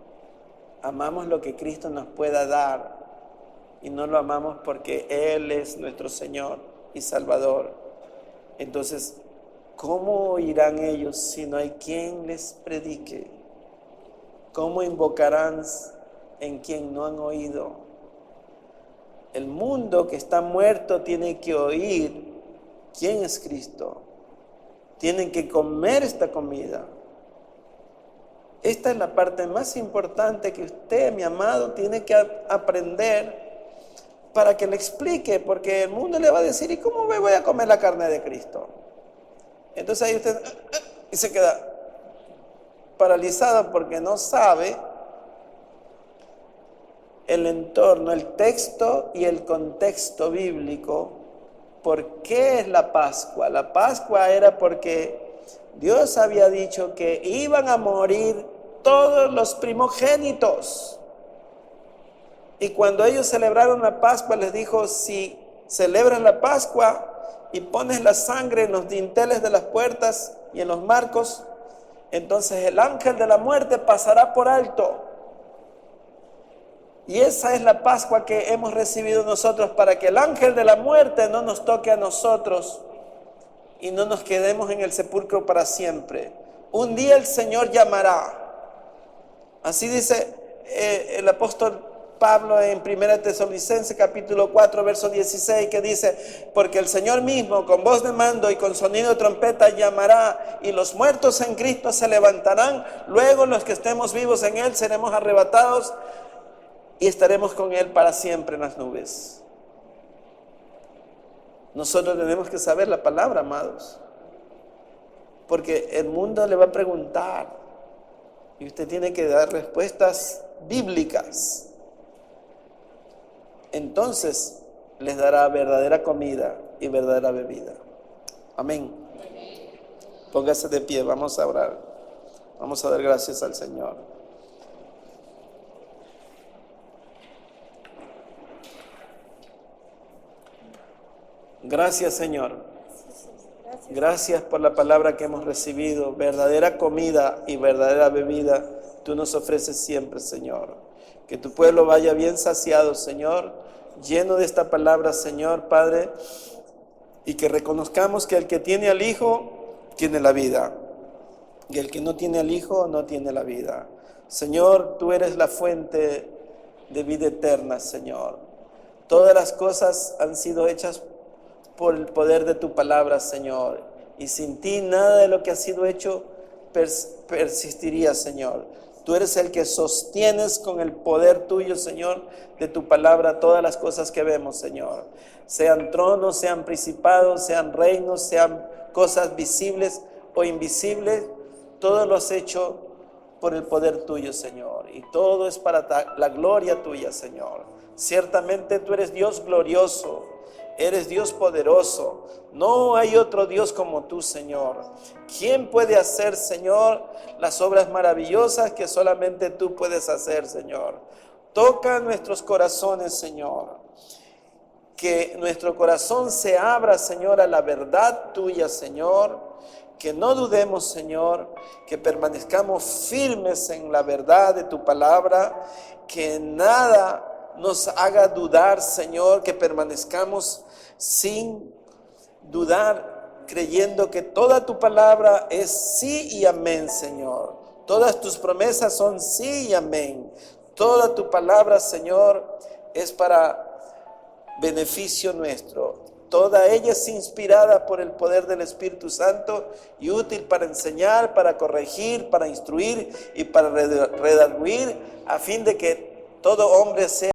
A: Amamos lo que Cristo nos pueda dar y no lo amamos porque Él es nuestro Señor y Salvador. Entonces, ¿cómo oirán ellos si no hay quien les predique? ¿Cómo invocarán en quien no han oído? El mundo que está muerto tiene que oír quién es Cristo. Tienen que comer esta comida. Esta es la parte más importante que usted, mi amado, tiene que aprender para que le explique, porque el mundo le va a decir, ¿y cómo me voy a comer la carne de Cristo? Entonces ahí usted y se queda paralizado porque no sabe el entorno, el texto y el contexto bíblico. ¿Por qué es la Pascua? La Pascua era porque Dios había dicho que iban a morir todos los primogénitos. Y cuando ellos celebraron la Pascua, les dijo, si celebras la Pascua y pones la sangre en los dinteles de las puertas y en los marcos, entonces el ángel de la muerte pasará por alto. Y esa es la Pascua que hemos recibido nosotros, para que el ángel de la muerte no nos toque a nosotros y no nos quedemos en el sepulcro para siempre. Un día el Señor llamará. Así dice el apóstol Pablo en 1 Tesalonicenses capítulo 4 verso 16, que dice, porque el Señor mismo con voz de mando y con sonido de trompeta llamará, y los muertos en Cristo se levantarán, luego los que estemos vivos en Él seremos arrebatados y estaremos con Él para siempre en las nubes. Nosotros tenemos que saber la palabra, amados, porque el mundo le va a preguntar y usted tiene que dar respuestas bíblicas. Entonces les dará verdadera comida y verdadera bebida. Amén. Póngase de pie, vamos a orar. Vamos a dar gracias al Señor. Gracias, Señor. Gracias por la palabra que hemos recibido. Verdadera comida y verdadera bebida tú nos ofreces siempre, Señor. Que tu pueblo vaya bien saciado, Señor, lleno de esta palabra, Señor, Padre, y que reconozcamos que el que tiene al Hijo tiene la vida, y el que no tiene al Hijo no tiene la vida. Señor, tú eres la fuente de vida eterna, Señor. Todas las cosas han sido hechas por el poder de tu palabra, Señor. Y sin ti nada de lo que ha sido hecho persistiría, Señor. Tú eres el que sostienes con el poder tuyo, Señor, de tu palabra todas las cosas que vemos, Señor. Sean tronos, sean principados, sean reinos, sean cosas visibles o invisibles. Todo lo has hecho por el poder tuyo, Señor. Y todo es para la gloria tuya, Señor. Ciertamente tú eres Dios glorioso. Eres Dios poderoso. No hay otro Dios como tú, Señor. ¿Quién puede hacer, Señor, las obras maravillosas que solamente tú puedes hacer, Señor? Toca nuestros corazones, Señor. Que nuestro corazón se abra, Señor, a la verdad tuya, Señor. Que no dudemos, Señor. Que permanezcamos firmes en la verdad de tu palabra. Que nada nos haga dudar, Señor, que permanezcamos sin dudar, creyendo que toda tu palabra es sí y amén, Señor. Todas tus promesas son sí y amén. Toda tu palabra, Señor, es para beneficio nuestro. Toda ella es inspirada por el poder del Espíritu Santo y útil para enseñar, para corregir, para instruir y para redarguir, a fin de que todo hombre sea